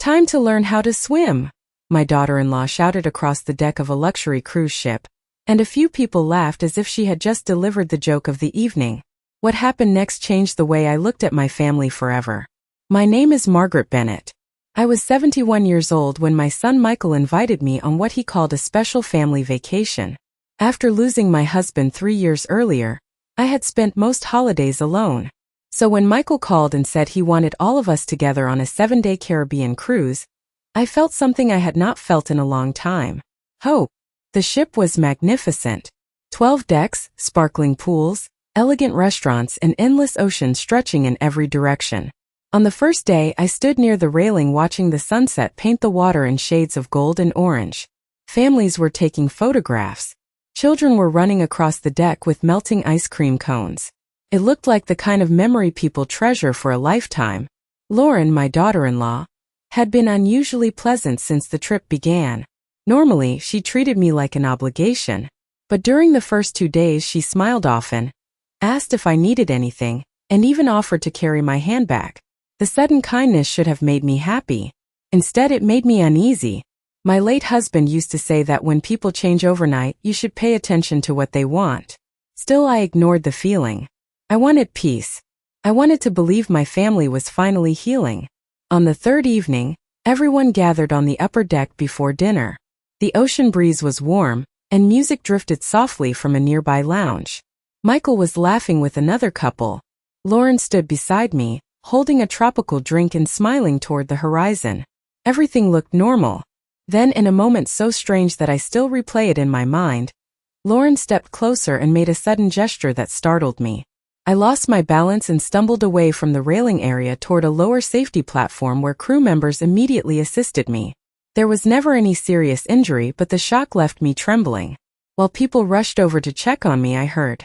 Time to learn how to swim, my daughter-in-law shouted across the deck of a luxury cruise ship, and a few people laughed as if she had just delivered the joke of the evening. What happened next changed the way I looked at my family forever. My name is Margaret Bennett. I was 71 years old when my son Michael invited me on what he called a special family vacation. After losing my husband 3 years earlier, I had spent most holidays alone. So when Michael called and said he wanted all of us together on a 7-day Caribbean cruise, I felt something I had not felt in a long time. Hope. The ship was magnificent. 12 decks, sparkling pools, elegant restaurants, and endless ocean stretching in every direction. On the first day, I stood near the railing watching the sunset paint the water in shades of gold and orange. Families were taking photographs. Children were running across the deck with melting ice cream cones. It looked like the kind of memory people treasure for a lifetime. Lauren, my daughter-in-law, had been unusually pleasant since the trip began. Normally, she treated me like an obligation, but during the first 2 days she smiled often, asked if I needed anything, and even offered to carry my handbag. The sudden kindness should have made me happy. Instead, it made me uneasy. My late husband used to say that when people change overnight, you should pay attention to what they want. Still, I ignored the feeling. I wanted peace. I wanted to believe my family was finally healing. On the third evening, everyone gathered on the upper deck before dinner. The ocean breeze was warm, and music drifted softly from a nearby lounge. Michael was laughing with another couple. Lauren stood beside me, holding a tropical drink and smiling toward the horizon. Everything looked normal. Then, in a moment so strange that I still replay it in my mind, Lauren stepped closer and made a sudden gesture that startled me. I lost my balance and stumbled away from the railing area toward a lower safety platform where crew members immediately assisted me. There was never any serious injury, but the shock left me trembling. While people rushed over to check on me, I heard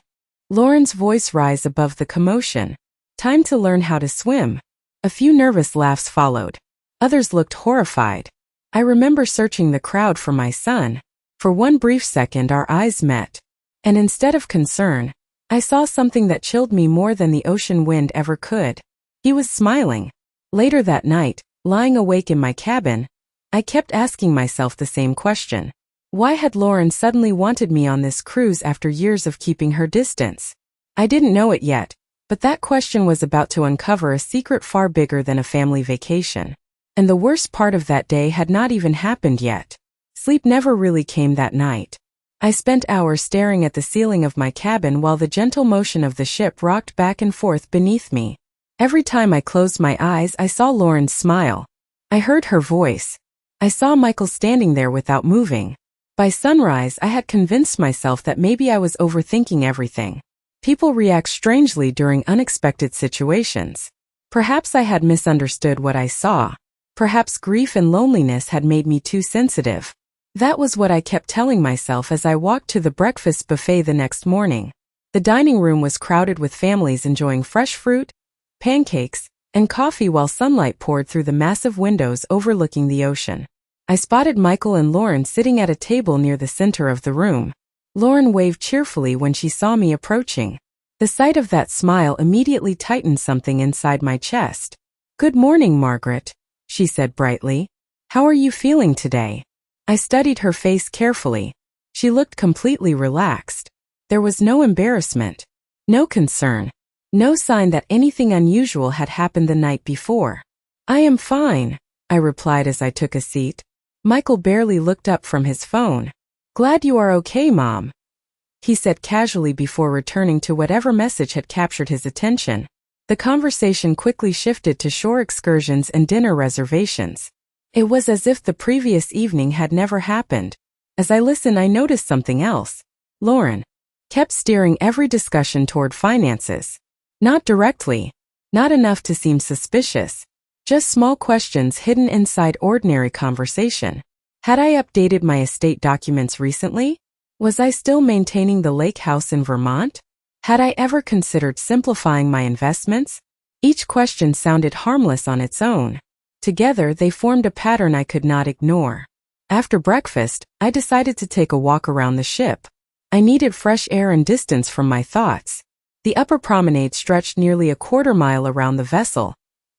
Lauren's voice rise above the commotion. Time to learn how to swim. A few nervous laughs followed. Others looked horrified. I remember searching the crowd for my son. For one brief second our eyes met. And instead of concern, I saw something that chilled me more than the ocean wind ever could. He was smiling. Later that night, lying awake in my cabin, I kept asking myself the same question. Why had Lauren suddenly wanted me on this cruise after years of keeping her distance? I didn't know it yet, but that question was about to uncover a secret far bigger than a family vacation. And the worst part of that day had not even happened yet. Sleep never really came that night. I spent hours staring at the ceiling of my cabin while the gentle motion of the ship rocked back and forth beneath me. Every time I closed my eyes, I saw Lauren smile. I heard her voice. I saw Michael standing there without moving. By sunrise, I had convinced myself that maybe I was overthinking everything. People react strangely during unexpected situations. Perhaps I had misunderstood what I saw. Perhaps grief and loneliness had made me too sensitive. That was what I kept telling myself as I walked to the breakfast buffet the next morning. The dining room was crowded with families enjoying fresh fruit, pancakes, and coffee while sunlight poured through the massive windows overlooking the ocean. I spotted Michael and Lauren sitting at a table near the center of the room. Lauren waved cheerfully when she saw me approaching. The sight of that smile immediately tightened something inside my chest. "Good morning, Margaret," she said brightly. "How are you feeling today?" I studied her face carefully. She looked completely relaxed. There was no embarrassment, no concern, no sign that anything unusual had happened the night before. "I am fine," I replied as I took a seat. Michael barely looked up from his phone. "Glad you are okay, Mom," he said casually before returning to whatever message had captured his attention. The conversation quickly shifted to shore excursions and dinner reservations. It was as if the previous evening had never happened. As I listened, I noticed something else. Lauren kept steering every discussion toward finances. Not directly, not enough to seem suspicious. Just small questions hidden inside ordinary conversation. Had I updated my estate documents recently? Was I still maintaining the lake house in Vermont? Had I ever considered simplifying my investments? Each question sounded harmless on its own. Together, they formed a pattern I could not ignore. After breakfast, I decided to take a walk around the ship. I needed fresh air and distance from my thoughts. The upper promenade stretched nearly a quarter mile around the vessel,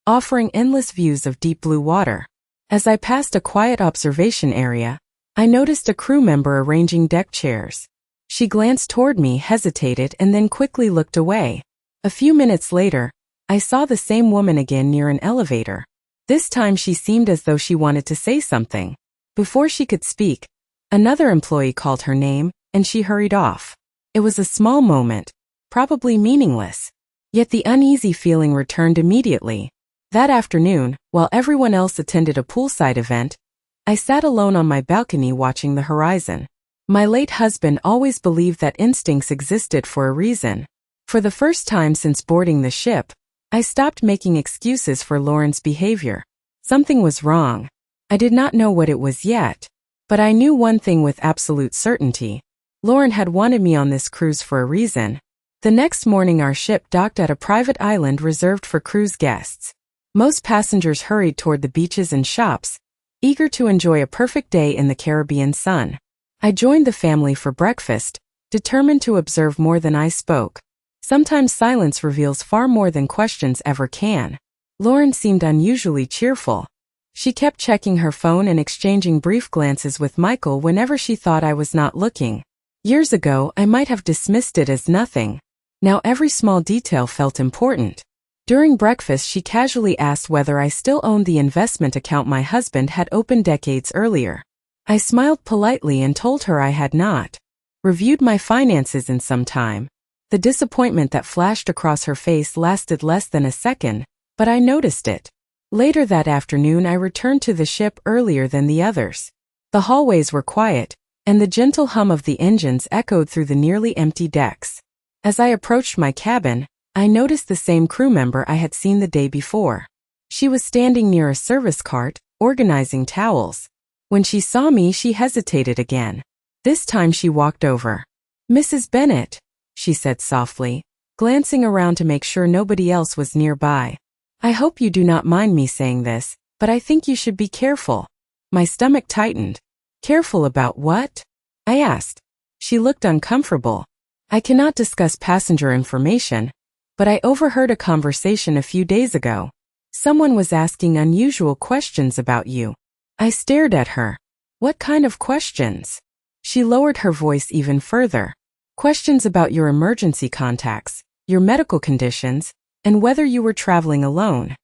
offering endless views of deep blue water. As I passed a quiet observation area, I noticed a crew member arranging deck chairs. She glanced toward me, hesitated, and then quickly looked away. A few minutes later, I saw the same woman again near an elevator. This time she seemed as though she wanted to say something. Before she could speak, another employee called her name, and she hurried off. It was a small moment, probably meaningless. Yet the uneasy feeling returned immediately. That afternoon, while everyone else attended a poolside event, I sat alone on my balcony watching the horizon. My late husband always believed that instincts existed for a reason. For the first time since boarding the ship, I stopped making excuses for Lauren's behavior. Something was wrong. I did not know what it was yet, but I knew one thing with absolute certainty. Lauren had wanted me on this cruise for a reason. The next morning our ship docked at a private island reserved for cruise guests. Most passengers hurried toward the beaches and shops, eager to enjoy a perfect day in the Caribbean sun. I joined the family for breakfast, determined to observe more than I spoke. Sometimes silence reveals far more than questions ever can. Lauren seemed unusually cheerful. She kept checking her phone and exchanging brief glances with Michael whenever she thought I was not looking. Years ago, I might have dismissed it as nothing. Now every small detail felt important. During breakfast, she casually asked whether I still owned the investment account my husband had opened decades earlier. I smiled politely and told her I had not reviewed my finances in some time. The disappointment that flashed across her face lasted less than a second, but I noticed it. Later that afternoon I returned to the ship earlier than the others. The hallways were quiet, and the gentle hum of the engines echoed through the nearly empty decks. As I approached my cabin, I noticed the same crew member I had seen the day before. She was standing near a service cart, organizing towels. When she saw me, she hesitated again. This time she walked over. "Mrs. Bennett," she said softly, glancing around to make sure nobody else was nearby. "I hope you do not mind me saying this, but I think you should be careful." My stomach tightened. "Careful about what?" I asked. She looked uncomfortable. "I cannot discuss passenger information, but I overheard a conversation a few days ago. Someone was asking unusual questions about you." I stared at her. "What kind of questions?" She lowered her voice even further. "Questions about your emergency contacts, your medical conditions, and whether you were traveling alone."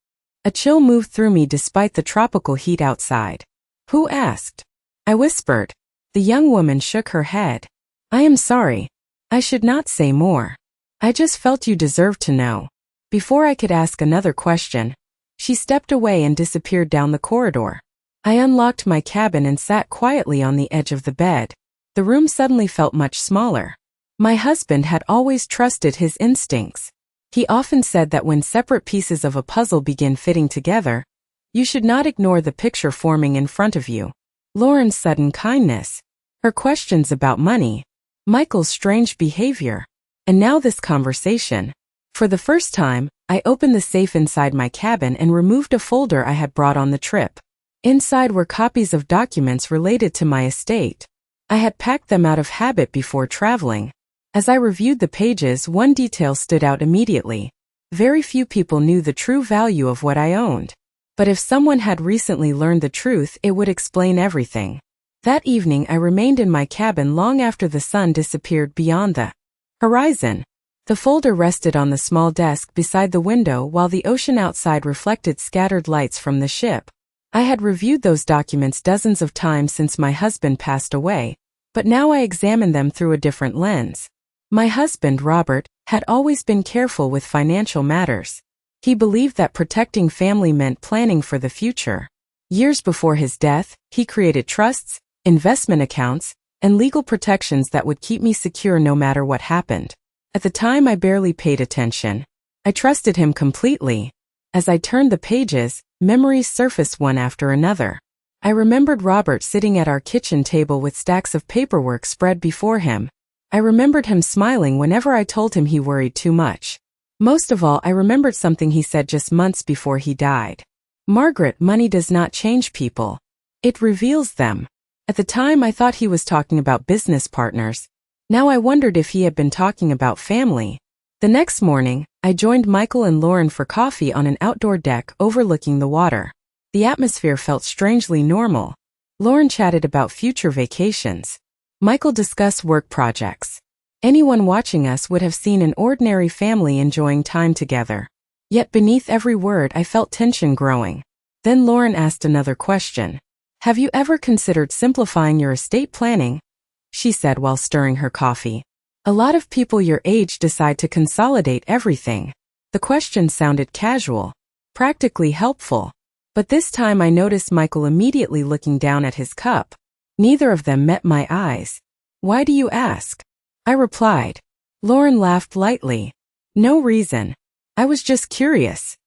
A chill moved through me despite the tropical heat outside. "Who asked?" I whispered. The young woman shook her head. "I am sorry. I should not say more. I just felt you deserved to know." Before I could ask another question, she stepped away and disappeared down the corridor. I unlocked my cabin and sat quietly on the edge of the bed. The room suddenly felt much smaller. My husband had always trusted his instincts. He often said that when separate pieces of a puzzle begin fitting together, you should not ignore the picture forming in front of you. Lauren's sudden kindness, her questions about money, Michael's strange behavior, and now this conversation. For the first time, I opened the safe inside my cabin and removed a folder I had brought on the trip. Inside were copies of documents related to my estate. I had packed them out of habit before traveling. As I reviewed the pages, one detail stood out immediately. Very few people knew the true value of what I owned. But if someone had recently learned the truth, it would explain everything. That evening I remained in my cabin long after the sun disappeared beyond the horizon. The folder rested on the small desk beside the window while the ocean outside reflected scattered lights from the ship. I had reviewed those documents dozens of times since my husband passed away, but now I examined them through a different lens. My husband, Robert, had always been careful with financial matters. He believed that protecting family meant planning for the future. Years before his death, he created trusts, investment accounts, and legal protections that would keep me secure no matter what happened. At the time, I barely paid attention. I trusted him completely. As I turned the pages, memories surfaced one after another. I remembered Robert sitting at our kitchen table with stacks of paperwork spread before him. I remembered him smiling whenever I told him he worried too much. Most of all, I remembered something he said just months before he died. "Margaret, money does not change people. It reveals them." At the time, I thought he was talking about business partners. Now I wondered if he had been talking about family. The next morning, I joined Michael and Lauren for coffee on an outdoor deck overlooking the water. The atmosphere felt strangely normal. Lauren chatted about future vacations. Michael discussed work projects. Anyone watching us would have seen an ordinary family enjoying time together. Yet beneath every word I felt tension growing. Then Lauren asked another question. "Have you ever considered simplifying your estate planning?" she said while stirring her coffee. "A lot of people your age decide to consolidate everything." The question sounded casual, practically helpful. But this time I noticed Michael immediately looking down at his cup. Neither of them met my eyes. "Why do you ask?" I replied. Lauren laughed lightly. "No reason. I was just curious."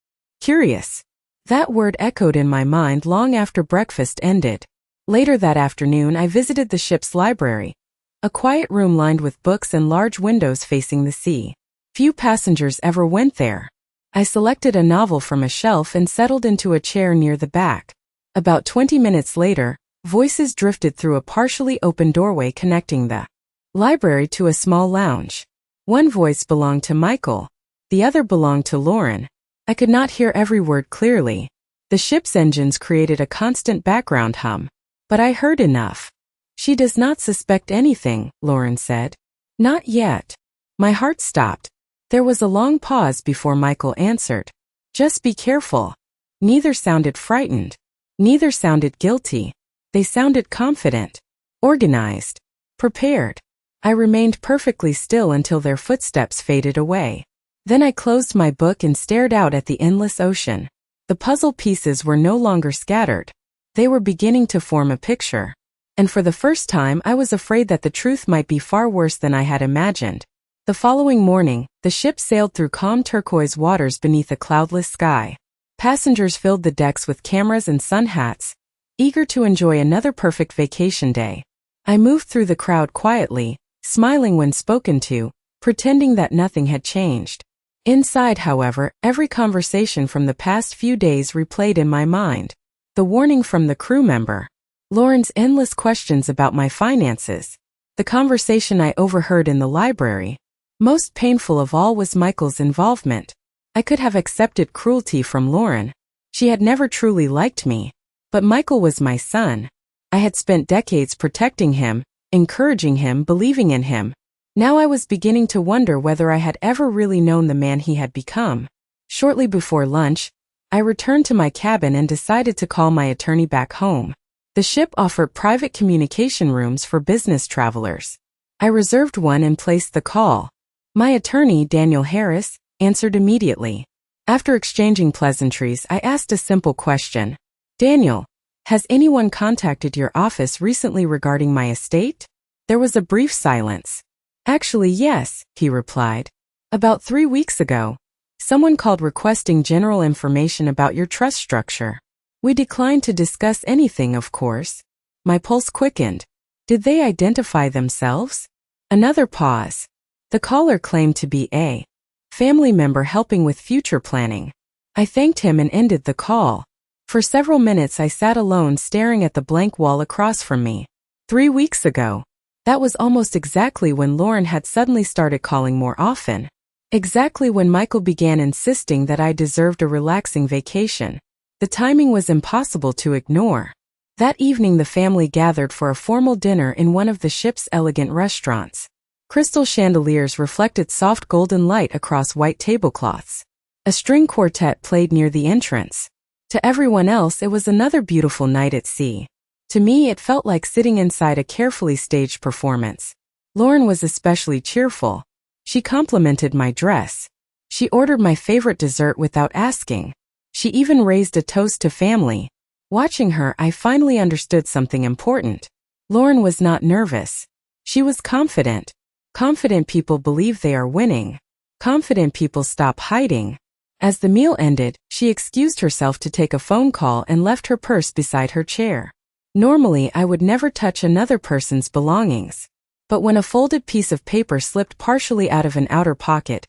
Curious. That word echoed in my mind long after breakfast ended. Later that afternoon I visited the ship's library, a quiet room lined with books and large windows facing the sea. Few passengers ever went there. I selected a novel from a shelf and settled into a chair near the back. About 20 minutes later, voices drifted through a partially open doorway connecting the library to a small lounge. One voice belonged to Michael. The other belonged to Lauren. I could not hear every word clearly. The ship's engines created a constant background hum. But I heard enough. "She does not suspect anything," Lauren said. "Not yet." My heart stopped. There was a long pause before Michael answered. "Just be careful." Neither sounded frightened. Neither sounded guilty. They sounded confident, organized, prepared. I remained perfectly still until their footsteps faded away. Then I closed my book and stared out at the endless ocean. The puzzle pieces were no longer scattered. They were beginning to form a picture. And for the first time I was afraid that the truth might be far worse than I had imagined. The following morning, the ship sailed through calm turquoise waters beneath a cloudless sky. Passengers filled the decks with cameras and sun hats, eager to enjoy another perfect vacation day. I moved through the crowd quietly, smiling when spoken to, pretending that nothing had changed. Inside, however, every conversation from the past few days replayed in my mind. The warning from the crew member. Lauren's endless questions about my finances. The conversation I overheard in the library. Most painful of all was Michael's involvement. I could have accepted cruelty from Lauren. She had never truly liked me. But Michael was my son. I had spent decades protecting him, encouraging him, believing in him. Now I was beginning to wonder whether I had ever really known the man he had become. Shortly before lunch, I returned to my cabin and decided to call my attorney back home. The ship offered private communication rooms for business travelers. I reserved one and placed the call. My attorney, Daniel Harris, answered immediately. After exchanging pleasantries, I asked a simple question. "Daniel, has anyone contacted your office recently regarding my estate?" There was a brief silence. "Actually, yes," he replied. "About 3 weeks ago, someone called requesting general information about your trust structure. We declined to discuss anything, of course." My pulse quickened. Did they identify themselves? Another pause. The caller claimed to be a family member helping with future planning. I thanked him and ended the call. For several minutes I sat alone staring at the blank wall across from me. 3 weeks ago. That was almost exactly when Lauren had suddenly started calling more often. Exactly when Michael began insisting that I deserved a relaxing vacation. The timing was impossible to ignore. That evening the family gathered for a formal dinner in one of the ship's elegant restaurants. Crystal chandeliers reflected soft golden light across white tablecloths. A string quartet played near the entrance. To everyone else it was another beautiful night at sea. To me it felt like sitting inside a carefully staged performance. Lauren was especially cheerful. She complimented my dress. She ordered my favorite dessert without asking. She even raised a toast to family. Watching her, I finally understood something important. Lauren was not nervous. She was confident. Confident people believe they are winning. Confident people stop hiding. As the meal ended, she excused herself to take a phone call and left her purse beside her chair. Normally, I would never touch another person's belongings. But when a folded piece of paper slipped partially out of an outer pocket,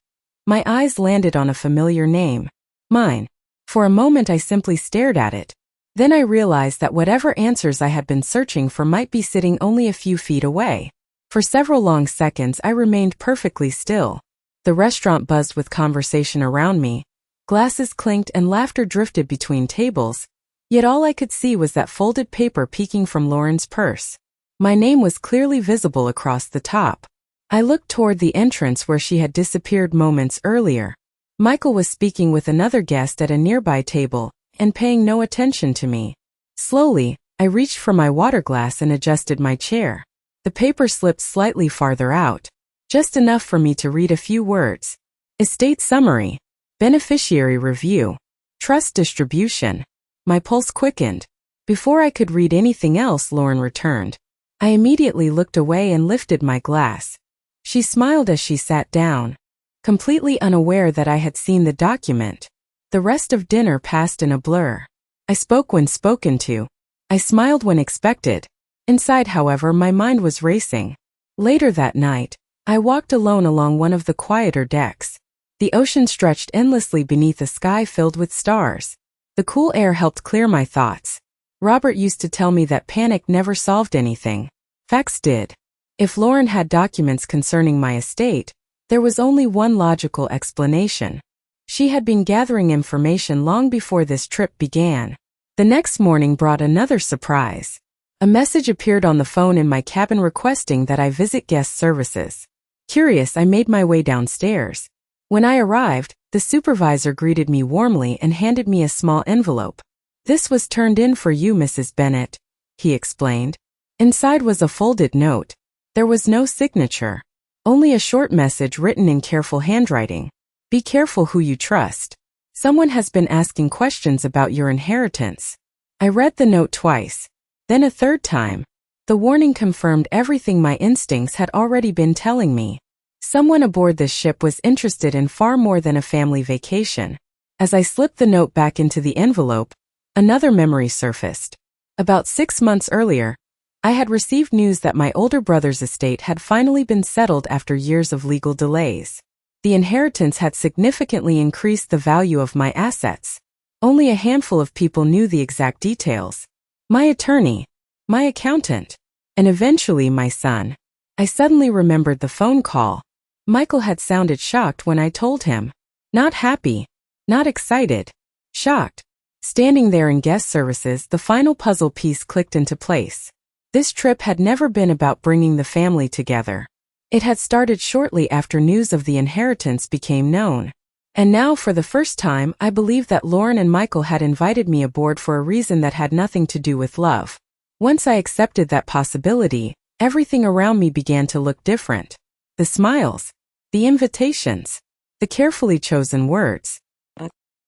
my eyes landed on a familiar name. Mine. For a moment I simply stared at it. Then I realized that whatever answers I had been searching for might be sitting only a few feet away. For several long seconds I remained perfectly still. The restaurant buzzed with conversation around me. Glasses clinked and laughter drifted between tables, Yet all I could see was that folded paper peeking from Lauren's purse. My name was clearly visible across the top. I looked toward the entrance where she had disappeared moments earlier. Michael was speaking with another guest at a nearby table and paying no attention to me. Slowly, I reached for my water glass and adjusted my chair. The paper slipped slightly farther out, just enough for me to read a few words. Estate summary, beneficiary review, trust distribution. My pulse quickened. Before I could read anything else, Lauren returned. I immediately looked away and lifted my glass. She smiled as she sat down, completely unaware that I had seen the document. The rest of dinner passed in a blur. I spoke when spoken to. I smiled when expected. Inside, however, my mind was racing. Later that night, I walked alone along one of the quieter decks. The ocean stretched endlessly beneath a sky filled with stars. The cool air helped clear my thoughts. Robert used to tell me that panic never solved anything. Facts did. If Lauren had documents concerning my estate, there was only one logical explanation. She had been gathering information long before this trip began. The next morning brought another surprise. A message appeared on the phone in my cabin requesting that I visit guest services. Curious, I made my way downstairs. When I arrived, the supervisor greeted me warmly and handed me a small envelope. "This was turned in for you, Mrs. Bennett," he explained. Inside was a folded note. There was no signature, only a short message written in careful handwriting. "Be careful who you trust. Someone has been asking questions about your inheritance." I read the note twice, then a third time. The warning confirmed everything my instincts had already been telling me. Someone aboard this ship was interested in far more than a family vacation. As I slipped the note back into the envelope, another memory surfaced. About 6 months earlier, I had received news that my older brother's estate had finally been settled after years of legal delays. The inheritance had significantly increased the value of my assets. Only a handful of people knew the exact details. My attorney, my accountant, and eventually my son. I suddenly remembered the phone call. Michael had sounded shocked when I told him. Not happy, not excited, shocked. Standing there in guest services, the final puzzle piece clicked into place. This trip had never been about bringing the family together. It had started shortly after news of the inheritance became known. And now, for the first time, I believed that Lauren and Michael had invited me aboard for a reason that had nothing to do with love. Once I accepted that possibility, everything around me began to look different. The smiles, the invitations, the carefully chosen words.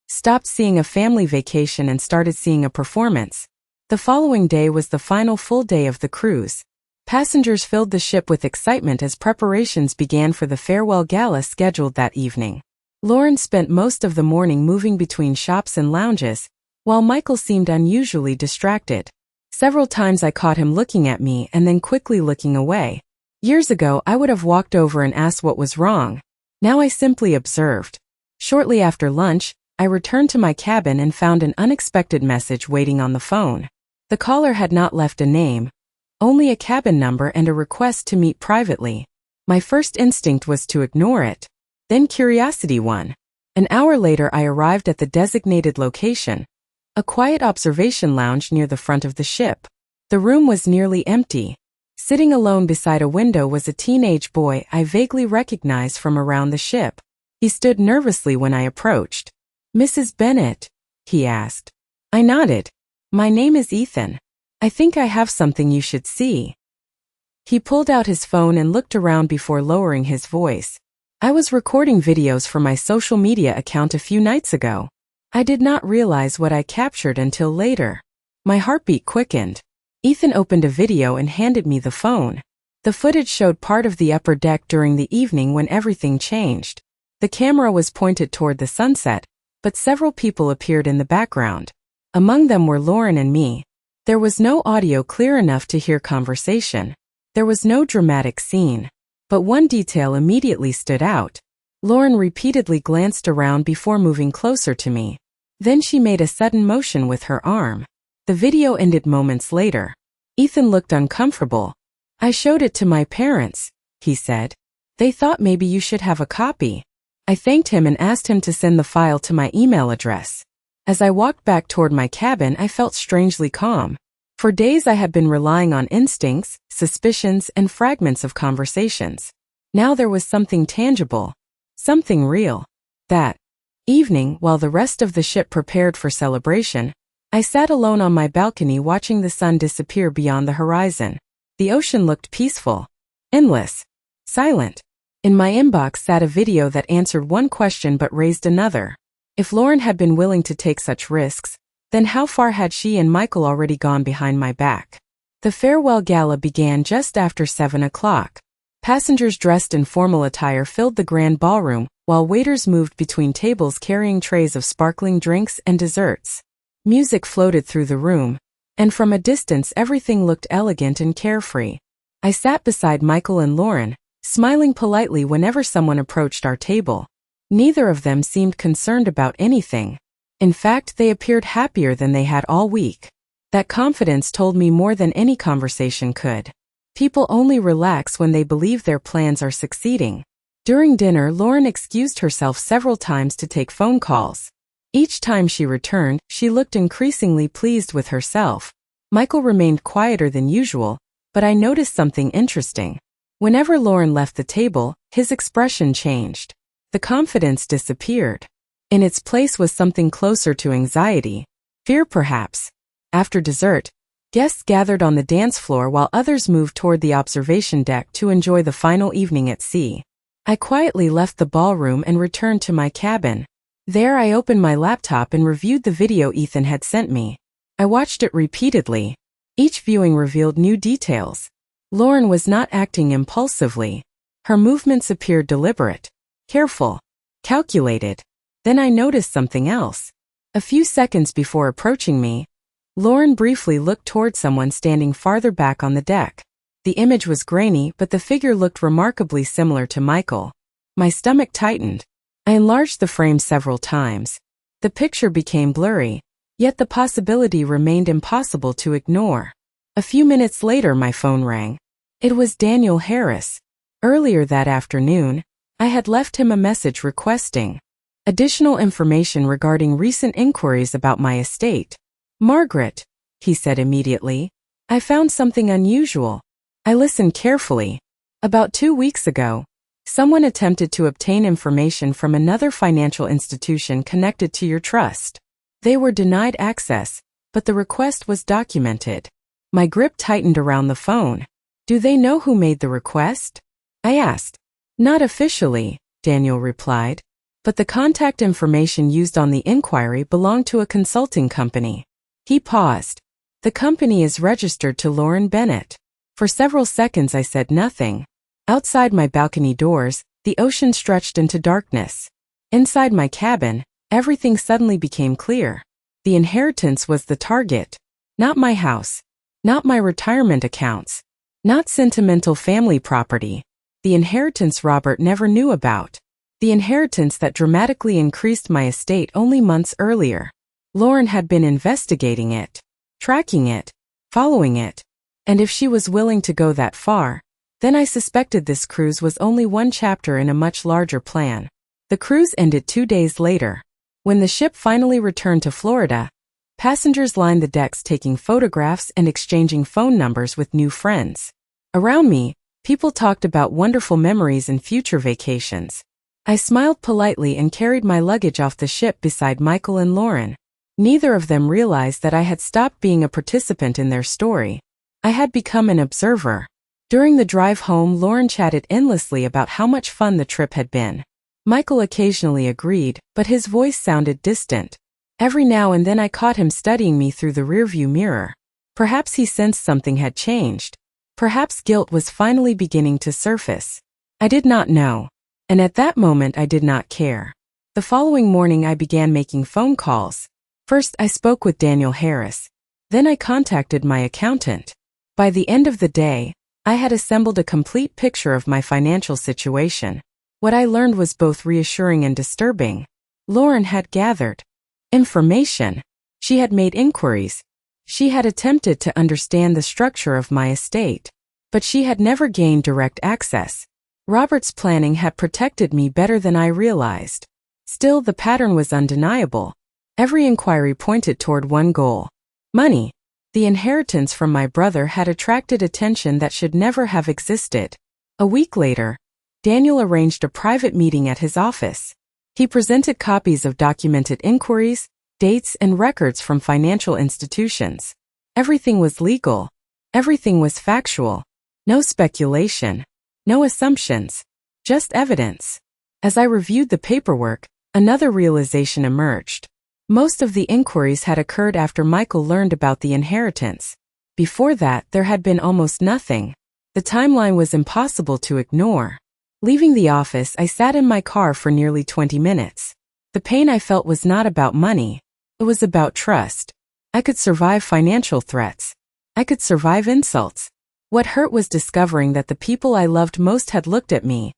Stopped seeing a family vacation and started seeing a performance. The following day was the final full day of the cruise. Passengers filled the ship with excitement as preparations began for the farewell gala scheduled that evening. Lauren spent most of the morning moving between shops and lounges, while Michael seemed unusually distracted. Several times I caught him looking at me and then quickly looking away. Years ago, I would have walked over and asked what was wrong. Now I simply observed. Shortly after lunch, I returned to my cabin and found an unexpected message waiting on the phone. The caller had not left a name, only a cabin number and a request to meet privately. My first instinct was to ignore it. Then curiosity won. An hour later, I arrived at the designated location, a quiet observation lounge near the front of the ship. The room was nearly empty. Sitting alone beside a window was a teenage boy I vaguely recognized from around the ship. He stood nervously when I approached. "Mrs. Bennett?" he asked. I nodded. "My name is Ethan. I think I have something you should see." He pulled out his phone and looked around before lowering his voice. "I was recording videos for my social media account a few nights ago. I did not realize what I captured until later." My heartbeat quickened. Ethan opened a video and handed me the phone. The footage showed part of the upper deck during the evening when everything changed. The camera was pointed toward the sunset, but several people appeared in the background. Among them were Lauren and me. There was no audio clear enough to hear conversation. There was no dramatic scene. But one detail immediately stood out. Lauren repeatedly glanced around before moving closer to me. Then she made a sudden motion with her arm. The video ended moments later. Ethan looked uncomfortable. "I showed it to my parents," he said. "They thought maybe you should have a copy." I thanked him and asked him to send the file to my email address. As I walked back toward my cabin, I felt strangely calm. For days I had been relying on instincts, suspicions, and fragments of conversations. Now there was something tangible, something real. That evening, while the rest of the ship prepared for celebration, I sat alone on my balcony watching the sun disappear beyond the horizon. The ocean looked peaceful, endless, silent. In my inbox sat a video that answered one question but raised another. If Lauren had been willing to take such risks, then how far had she and Michael already gone behind my back? The farewell gala began just after 7 o'clock. Passengers dressed in formal attire filled the grand ballroom, while waiters moved between tables carrying trays of sparkling drinks and desserts. Music floated through the room, and from a distance everything looked elegant and carefree. I sat beside Michael and Lauren, smiling politely whenever someone approached our table. Neither of them seemed concerned about anything. In fact, they appeared happier than they had all week. That confidence told me more than any conversation could. People only relax when they believe their plans are succeeding. During dinner, Lauren excused herself several times to take phone calls. Each time she returned, she looked increasingly pleased with herself. Michael remained quieter than usual, but I noticed something interesting. Whenever Lauren left the table, his expression changed. The confidence disappeared. In its place was something closer to anxiety, fear perhaps. After dessert, guests gathered on the dance floor while others moved toward the observation deck to enjoy the final evening at sea. I quietly left the ballroom and returned to my cabin. There I opened my laptop and reviewed the video Ethan had sent me. I watched it repeatedly. Each viewing revealed new details. Lauren was not acting impulsively. Her movements appeared deliberate, careful, calculated. Then I noticed something else. A few seconds before approaching me, Lauren briefly looked toward someone standing farther back on the deck. The image was grainy, but the figure looked remarkably similar to Michael. My stomach tightened. I enlarged the frame several times. The picture became blurry, yet the possibility remained impossible to ignore. A few minutes later, my phone rang. It was Daniel Harris. Earlier that afternoon, I had left him a message requesting additional information regarding recent inquiries about my estate. "Margaret," he said immediately, "I found something unusual." I listened carefully. About 2 weeks ago, someone attempted to obtain information from another financial institution connected to your trust. They were denied access, but the request was documented. My grip tightened around the phone. "Do they know who made the request?" I asked. "Not officially," Daniel replied, "but the contact information used on the inquiry belonged to a consulting company." He paused. "The company is registered to Lauren Bennett." For several seconds I said nothing. Outside my balcony doors, the ocean stretched into darkness. Inside my cabin, everything suddenly became clear. The inheritance was the target. Not my house. Not my retirement accounts. Not sentimental family property. The inheritance Robert never knew about. The inheritance that dramatically increased my estate only months earlier. Lauren had been investigating it, tracking it, following it. And if she was willing to go that far, then I suspected this cruise was only one chapter in a much larger plan. The cruise ended 2 days later. When the ship finally returned to Florida, passengers lined the decks taking photographs and exchanging phone numbers with new friends. Around me, people talked about wonderful memories and future vacations. I smiled politely and carried my luggage off the ship beside Michael and Lauren. Neither of them realized that I had stopped being a participant in their story. I had become an observer. During the drive home, Lauren chatted endlessly about how much fun the trip had been. Michael occasionally agreed, but his voice sounded distant. Every now and then I caught him studying me through the rearview mirror. Perhaps he sensed something had changed. Perhaps guilt was finally beginning to surface. I did not know. And at that moment I did not care. The following morning I began making phone calls. First I spoke with Daniel Harris. Then I contacted my accountant. By the end of the day, I had assembled a complete picture of my financial situation. What I learned was both reassuring and disturbing. Lauren had gathered information. She had made inquiries. She had attempted to understand the structure of my estate. But she had never gained direct access. Robert's planning had protected me better than I realized. Still, the pattern was undeniable. Every inquiry pointed toward one goal: money. The inheritance from my brother had attracted attention that should never have existed. A week later, Daniel arranged a private meeting at his office. He presented copies of documented inquiries, dates, and records from financial institutions. Everything was legal. Everything was factual. No speculation. No assumptions. Just evidence. As I reviewed the paperwork, another realization emerged. Most of the inquiries had occurred after Michael learned about the inheritance. Before that, there had been almost nothing. The timeline was impossible to ignore. Leaving the office, I sat in my car for nearly 20 minutes. The pain I felt was not about money. It was about trust. I could survive financial threats. I could survive insults. What hurt was discovering that the people I loved most had looked at me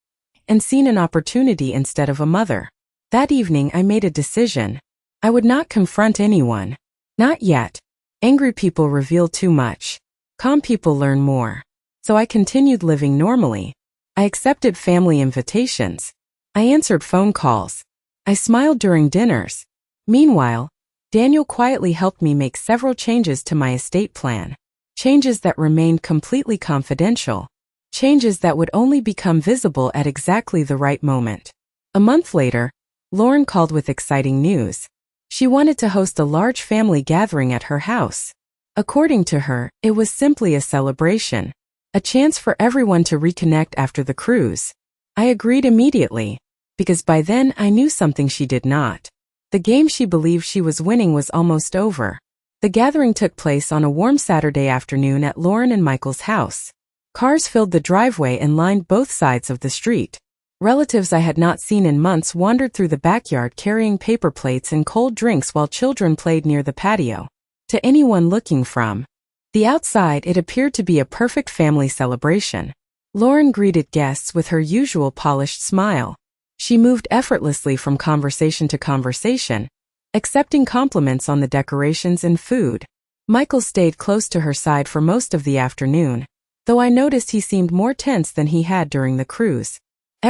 and seen an opportunity instead of a mother. That evening, I made a decision. I would not confront anyone. Not yet. Angry people reveal too much. Calm people learn more. So I continued living normally. I accepted family invitations. I answered phone calls. I smiled during dinners. Meanwhile, Daniel quietly helped me make several changes to my estate plan. Changes that remained completely confidential. Changes that would only become visible at exactly the right moment. A month later, Lauren called with exciting news. She wanted to host a large family gathering at her house. According to her, it was simply a celebration. A chance for everyone to reconnect after the cruise. I agreed immediately, because by then I knew something she did not. The game she believed she was winning was almost over. The gathering took place on a warm Saturday afternoon at Lauren and Michael's house. Cars filled the driveway and lined both sides of the street. Relatives I had not seen in months wandered through the backyard carrying paper plates and cold drinks while children played near the patio. To anyone looking from the outside, it appeared to be a perfect family celebration. Lauren greeted guests with her usual polished smile. She moved effortlessly from conversation to conversation, accepting compliments on the decorations and food. Michael stayed close to her side for most of the afternoon, though I noticed he seemed more tense than he had during the cruise.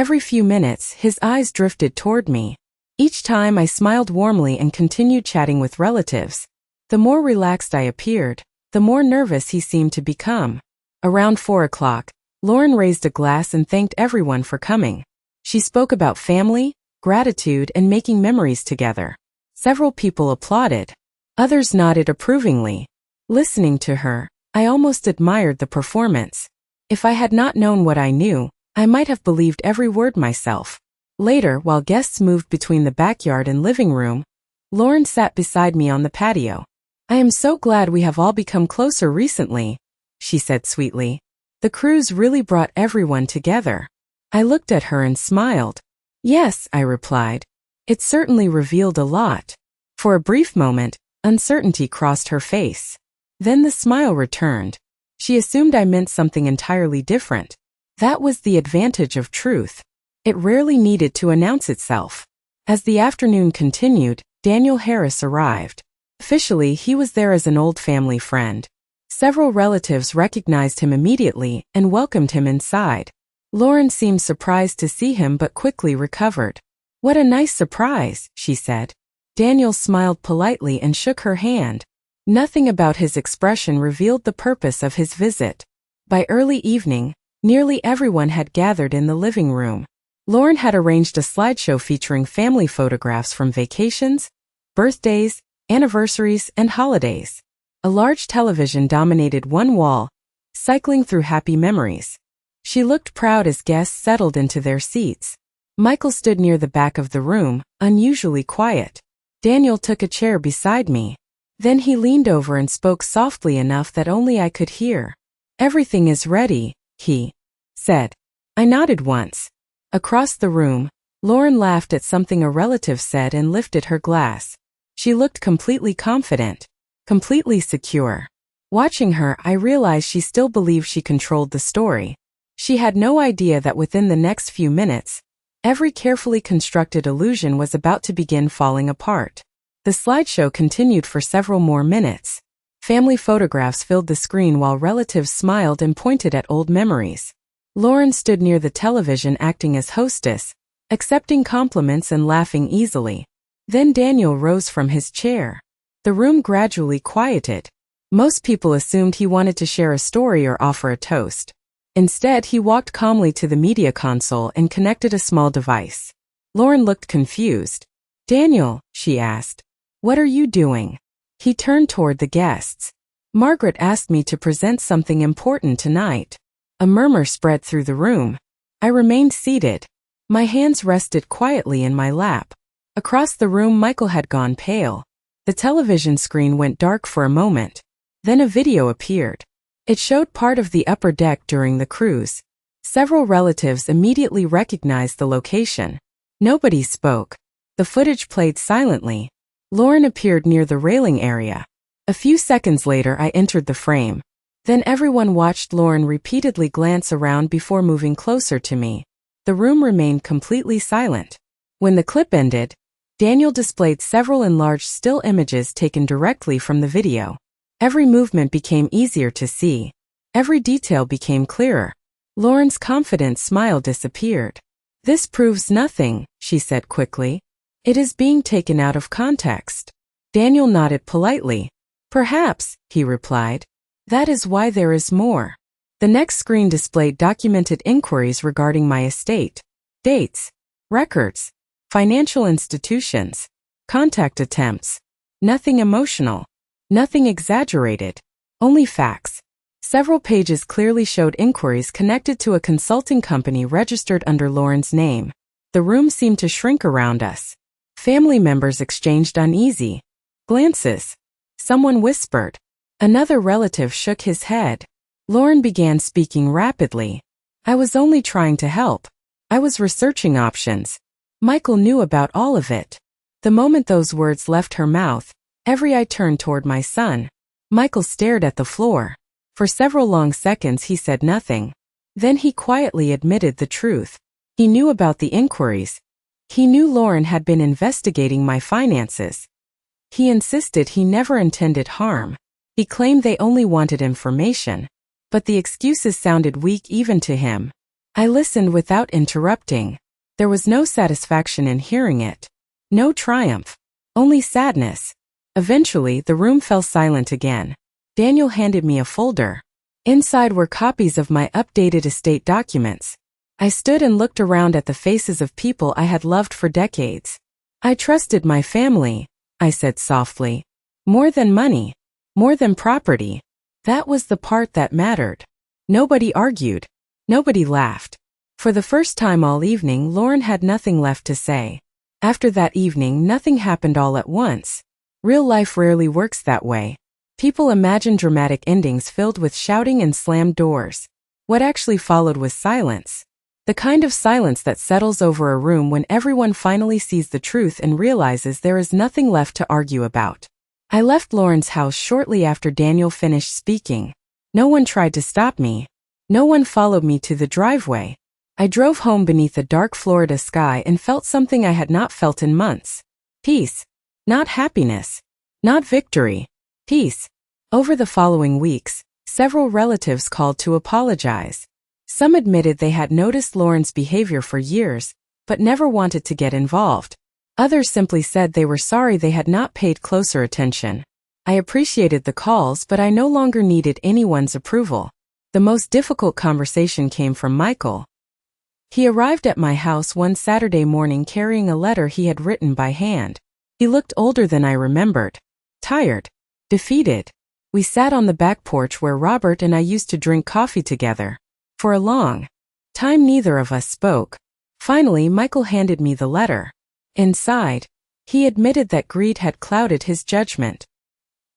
Every few minutes, his eyes drifted toward me. Each time I smiled warmly and continued chatting with relatives. The more relaxed I appeared, the more nervous he seemed to become. Around 4 o'clock, Lauren raised a glass and thanked everyone for coming. She spoke about family, gratitude, and making memories together. Several people applauded. Others nodded approvingly. Listening to her, I almost admired the performance. If I had not known what I knew, I might have believed every word myself. Later, while guests moved between the backyard and living room, Lauren sat beside me on the patio. "I am so glad we have all become closer recently," she said sweetly. "The cruise really brought everyone together." I looked at her and smiled. "Yes," I replied. "It certainly revealed a lot." For a brief moment, uncertainty crossed her face. Then the smile returned. She assumed I meant something entirely different. That was the advantage of truth. It rarely needed to announce itself. As the afternoon continued, Daniel Harris arrived. Officially, he was there as an old family friend. Several relatives recognized him immediately and welcomed him inside. Lauren seemed surprised to see him but quickly recovered. "What a nice surprise," she said. Daniel smiled politely and shook her hand. Nothing about his expression revealed the purpose of his visit. By early evening, nearly everyone had gathered in the living room. Lauren had arranged a slideshow featuring family photographs from vacations, birthdays, anniversaries, and holidays. A large television dominated one wall, cycling through happy memories. She looked proud as guests settled into their seats. Michael stood near the back of the room, unusually quiet. Daniel took a chair beside me. Then he leaned over and spoke softly enough that only I could hear. "Everything is ready," he said. I nodded once. Across the room, Lauren laughed at something a relative said and lifted her glass. She looked completely confident, completely secure. Watching her, I realized she still believed she controlled the story. She had no idea that within the next few minutes, every carefully constructed illusion was about to begin falling apart. The slideshow continued for several more minutes. Family photographs filled the screen while relatives smiled and pointed at old memories. Lauren stood near the television acting as hostess, accepting compliments and laughing easily. Then Daniel rose from his chair. The room gradually quieted. Most people assumed he wanted to share a story or offer a toast. Instead, he walked calmly to the media console and connected a small device. Lauren looked confused. "Daniel," she asked, "what are you doing?" He turned toward the guests. "Margaret asked me to present something important tonight." A murmur spread through the room. I remained seated. My hands rested quietly in my lap. Across the room, Michael had gone pale. The television screen went dark for a moment. Then a video appeared. It showed part of the upper deck during the cruise. Several relatives immediately recognized the location. Nobody spoke. The footage played silently. Lauren appeared near the railing area. A few seconds later, I entered the frame. Then everyone watched Lauren repeatedly glance around before moving closer to me. The room remained completely silent. When the clip ended, Daniel displayed several enlarged still images taken directly from the video. Every movement became easier to see. Every detail became clearer. Lauren's confident smile disappeared. "This proves nothing," she said quickly. "It is being taken out of context." Daniel nodded politely. "Perhaps," he replied. "That is why there is more." The next screen displayed documented inquiries regarding my estate. Dates, records, financial institutions, contact attempts. Nothing emotional. Nothing exaggerated. Only facts. Several pages clearly showed inquiries connected to a consulting company registered under Lauren's name. The room seemed to shrink around us. Family members exchanged uneasy glances. Someone whispered. Another relative shook his head. Lauren began speaking rapidly. "I was only trying to help. I was researching options. Michael knew about all of it." The moment those words left her mouth, every eye turned toward my son. Michael stared at the floor. For several long seconds he said nothing. Then he quietly admitted the truth. He knew about the inquiries. He knew Lauren had been investigating my finances. He insisted he never intended harm. He claimed they only wanted information. But the excuses sounded weak even to him. I listened without interrupting. There was no satisfaction in hearing it. No triumph. Only sadness. Eventually, the room fell silent again. Daniel handed me a folder. Inside were copies of my updated estate documents. I stood and looked around at the faces of people I had loved for decades. "I trusted my family," I said softly. "More than money. More than property." That was the part that mattered. Nobody argued. Nobody laughed. For the first time all evening, Lauren had nothing left to say. After that evening, nothing happened all at once. Real life rarely works that way. People imagine dramatic endings filled with shouting and slammed doors. What actually followed was silence. The kind of silence that settles over a room when everyone finally sees the truth and realizes there is nothing left to argue about. I left Lauren's house shortly after Daniel finished speaking. No one tried to stop me. No one followed me to the driveway. I drove home beneath a dark Florida sky and felt something I had not felt in months. Peace. Not happiness. Not victory. Peace. Over the following weeks, several relatives called to apologize. Some admitted they had noticed Lauren's behavior for years, but never wanted to get involved. Others simply said they were sorry they had not paid closer attention. I appreciated the calls, but I no longer needed anyone's approval. The most difficult conversation came from Michael. He arrived at my house one Saturday morning carrying a letter he had written by hand. He looked older than I remembered. Tired. Defeated. We sat on the back porch where Robert and I used to drink coffee together. For a long time neither of us spoke. Finally, Michael handed me the letter. Inside, he admitted that greed had clouded his judgment.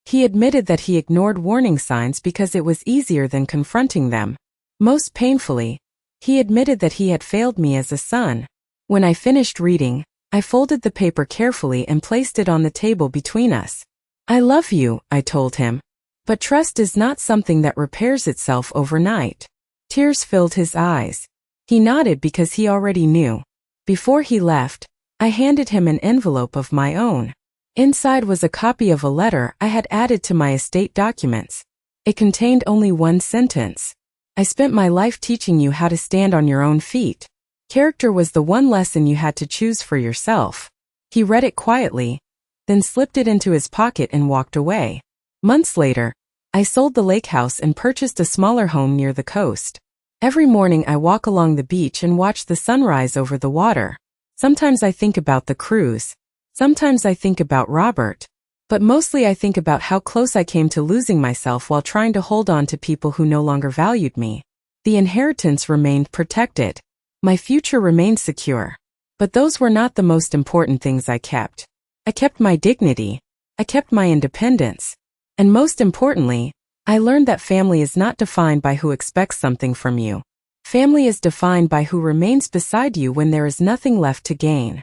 He admitted that he ignored warning signs because it was easier than confronting them. Most painfully, he admitted that he had failed me as a son. When I finished reading, I folded the paper carefully and placed it on the table between us. "I love you," I told him. "But trust is not something that repairs itself overnight." Tears filled his eyes. He nodded because he already knew. Before he left, I handed him an envelope of my own. Inside was a copy of a letter I had added to my estate documents. It contained only one sentence. "I spent my life teaching you how to stand on your own feet. Character was the one lesson you had to choose for yourself." He read it quietly, then slipped it into his pocket and walked away. Months later, I sold the lake house and purchased a smaller home near the coast. Every morning I walk along the beach and watch the sunrise over the water. Sometimes I think about the cruise. Sometimes I think about Robert. But mostly I think about how close I came to losing myself while trying to hold on to people who no longer valued me. The inheritance remained protected. My future remained secure. But those were not the most important things I kept. I kept my dignity. I kept my independence. And most importantly, I learned that family is not defined by who expects something from you. Family is defined by who remains beside you when there is nothing left to gain.